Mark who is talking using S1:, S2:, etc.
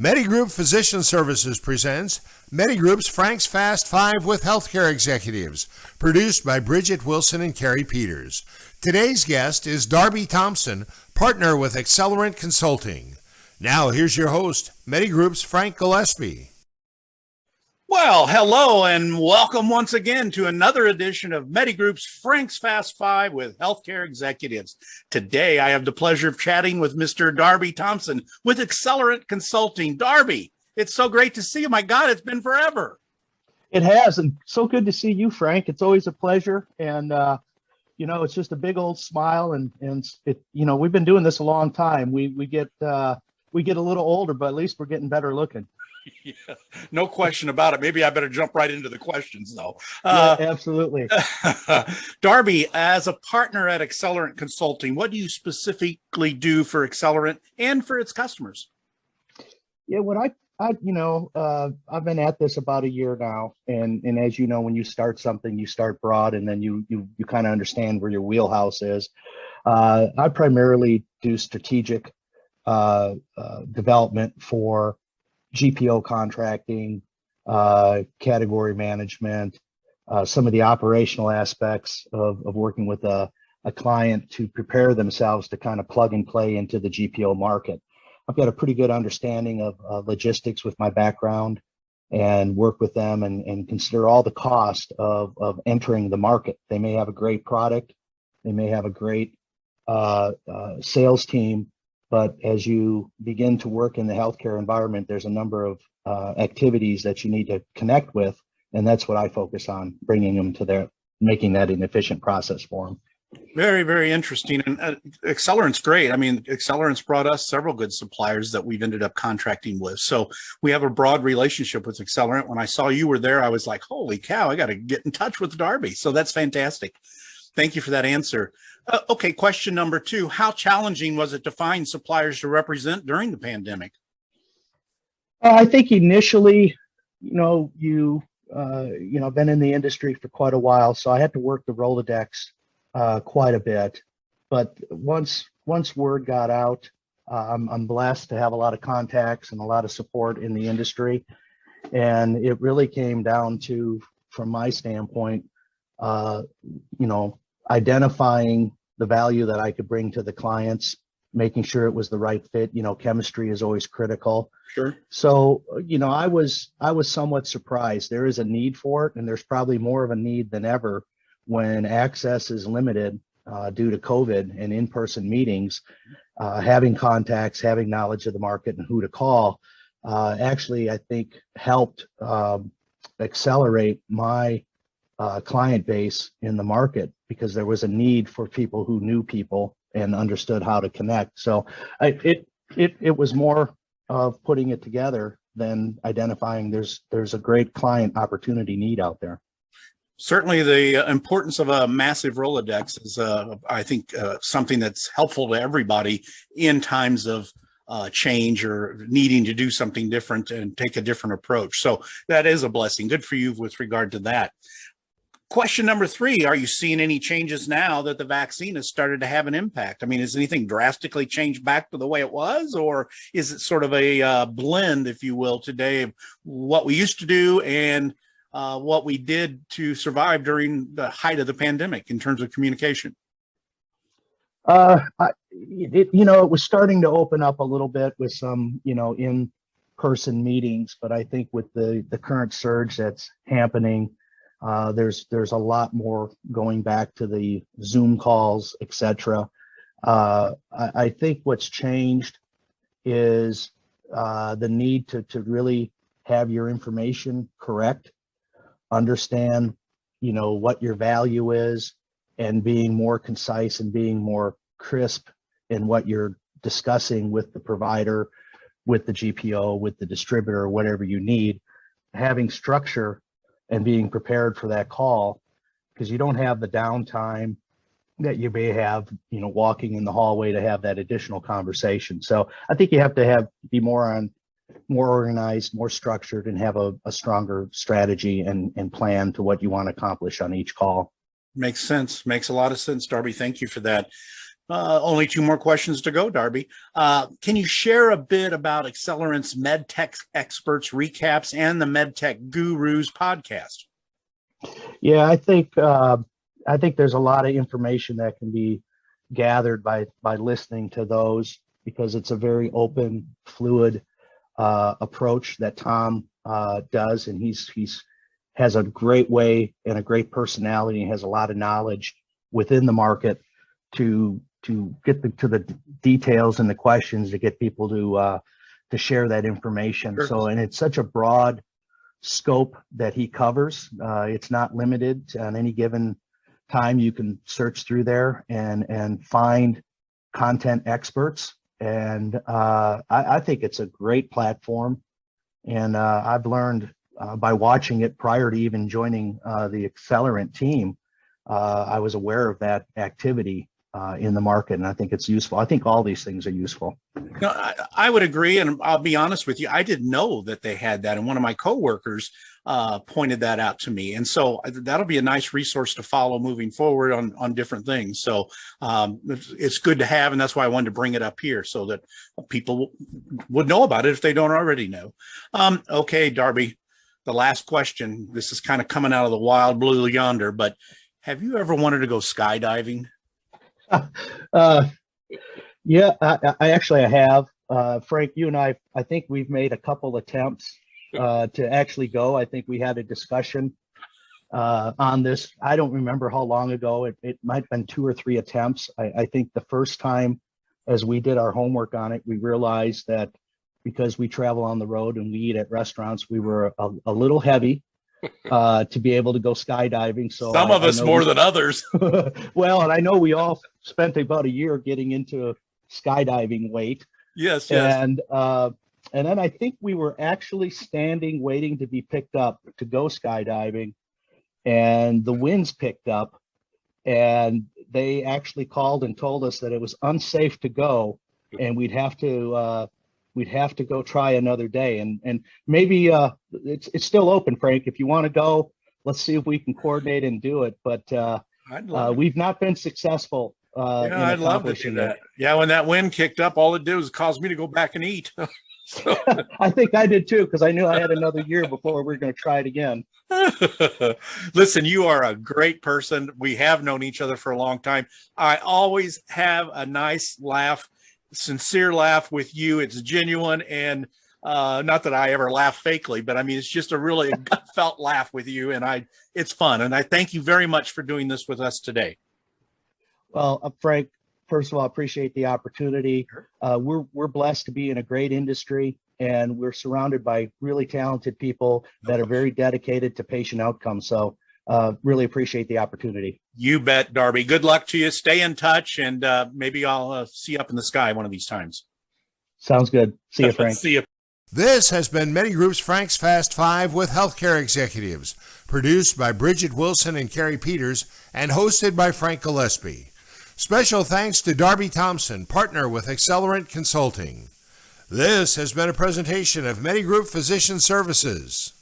S1: Medigroup Physician Services presents Medigroup's Frank's Fast Five with Healthcare Executives, produced by Bridget Wilson and Carrie Peters. Today's guest is Darby Thompson, partner with Excelerant Consulting. Now, here's your host, Medigroup's Frank Gillespie.
S2: Well, hello and welcome once again to another edition of Medigroup's Frank's Fast Five with Healthcare Executives. Today, I have the pleasure of chatting with Mr. Darby Thompson with Excelerant Consulting. Darby, it's so great to see you. My God, it's been forever.
S3: It has, and so good to see you, Frank. It's always a pleasure, and it's just a big old smile, and it. We've been doing this a long time. We get a little older, but at least we're getting better looking.
S2: Yeah, no question about it. Maybe I better jump right into the questions, though.
S3: Yeah, absolutely.
S2: Darby, as a partner at Excelerant Consulting, what do you specifically do for Excelerant and for its customers?
S3: Yeah, I've been at this about a year now, and as you know, when you start something, you start broad, and then you kind of understand where your wheelhouse is. I primarily do strategic development for GPO contracting, category management, some of the operational aspects of working with a client to prepare themselves to kind of plug and play into the GPO market. I've got a pretty good understanding of logistics with my background and work with them and consider all the cost of entering the market. They may have a great product, they may have a great sales team, but as you begin to work in the healthcare environment, there's a number of activities that you need to connect with, and that's what I focus on, bringing them to making that an efficient process for them.
S2: Very, very interesting. And Accelerant's great. I mean, Accelerant's brought us several good suppliers that we've ended up contracting with. So we have a broad relationship with Excelerant. When I saw you were there, I was like, holy cow, I got to get in touch with Darby. So that's fantastic. Thank you for that answer. Okay, question number 2. How challenging was it to find suppliers to represent during the pandemic?
S3: I think initially, you've been in the industry for quite a while, so I had to work the Rolodex quite a bit. But once word got out, I'm blessed to have a lot of contacts and a lot of support in the industry. And it really came down to, from my standpoint, identifying the value that I could bring to the clients, making sure it was the right fit. Chemistry is always critical.
S2: Sure.
S3: So, I was somewhat surprised. There is a need for it, and there's probably more of a need than ever when access is limited due to COVID and in-person meetings. Having contacts, having knowledge of the market and who to call, actually, I think helped accelerate my client base in the market, because there was a need for people who knew people and understood how to connect. So it was more of putting it together than identifying there's a great client opportunity need out there.
S2: Certainly the importance of a massive Rolodex is, I think, something that's helpful to everybody in times of change or needing to do something different and take a different approach. So that is a blessing. Good for you with regard to that. Question number 3, are you seeing any changes now that the vaccine has started to have an impact? I mean, has anything drastically changed back to the way it was, or is it sort of a blend, if you will, today of what we used to do and what we did to survive during the height of the pandemic in terms of communication?
S3: It was starting to open up a little bit with some, in-person meetings, but I think with the current surge that's happening, there's a lot more going back to the Zoom calls, etc. I think what's changed is the need to really have your information correct, understand, what your value is, and being more concise and being more crisp in what you're discussing with the provider, with the GPO, with the distributor, whatever you need, having structure and being prepared for that call, because you don't have the downtime that you may have, walking in the hallway to have that additional conversation. So I think you have to be more organized, more structured, and have a stronger strategy and plan to what you want to accomplish on each call.
S2: Makes sense. Makes a lot of sense, Darby. Thank you for that. Only two more questions to go, Darby. Can you share a bit about Excelerant's MedTech Experts Recaps and the MedTech Gurus podcast?
S3: Yeah, I think there's a lot of information that can be gathered by listening to those, because it's a very open, fluid approach that Tom does, and he's has a great way and a great personality, and has a lot of knowledge within the market to get to the details and the questions to get people to share that information.
S2: Sure.
S3: So, and it's such a broad scope that he covers. It's not limited on any given time. You can search through there and find content experts. And I think it's a great platform. And I've learned by watching it prior to even joining the Excelerant team, I was aware of that activity in the market, and I think it's useful. I think all these things are useful.
S2: No, I would agree, and I'll be honest with you, I didn't know that they had that, and one of my coworkers pointed that out to me, and so that'll be a nice resource to follow moving forward on different things. So it's good to have, and that's why I wanted to bring it up here so that people would know about it if they don't already know. Okay, Darby, the last question. This is kind of coming out of the wild blue yonder, but have you ever wanted to go skydiving?
S3: Yeah, I actually have. Frank, you and I think we've made a couple attempts to actually go. I think we had a discussion on this. I don't remember how long ago. It might have been 2 or 3 attempts. I think the first time, as we did our homework on it, we realized that because we travel on the road and we eat at restaurants, we were a little heavy to be able to go skydiving. So
S2: some of us more than others.
S3: Well, and I know we all spent about a year getting into skydiving weight.
S2: Yes.
S3: And then I think we were actually standing waiting to be picked up to go skydiving, and the winds picked up, and they actually called and told us that it was unsafe to go, and we'd have to go try another day. And maybe it's still open, Frank. If you want to go, let's see if we can coordinate and do it. But we've not been successful.
S2: I'd love to do that. Yeah, when that wind kicked up, all it did was cause me to go back and eat. So.
S3: I think I did too, because I knew I had another year before we were going to try it again.
S2: Listen, you are a great person. We have known each other for a long time. I always have a nice laugh, sincere laugh with you. It's genuine, and not that I ever laugh fakely, but I mean, it's just a really gut felt laugh with you, and it's fun. And I thank you very much for doing this with us today.
S3: Well, Frank, first of all, I appreciate the opportunity. We're blessed to be in a great industry, and we're surrounded by really talented people that are very dedicated to patient outcomes. So really appreciate the opportunity.
S2: You bet, Darby. Good luck to you. Stay in touch, and maybe I'll see you up in the sky one of these times.
S3: Sounds good. See you, Frank.
S2: See you.
S1: This has been MediGroup's Frank's Fast 5 with healthcare executives, produced by Bridget Wilson and Carrie Peters, and hosted by Frank Gillespie. Special thanks to Darby Thompson, partner with Excelerant Consulting. This has been a presentation of MediGroup Physician Services.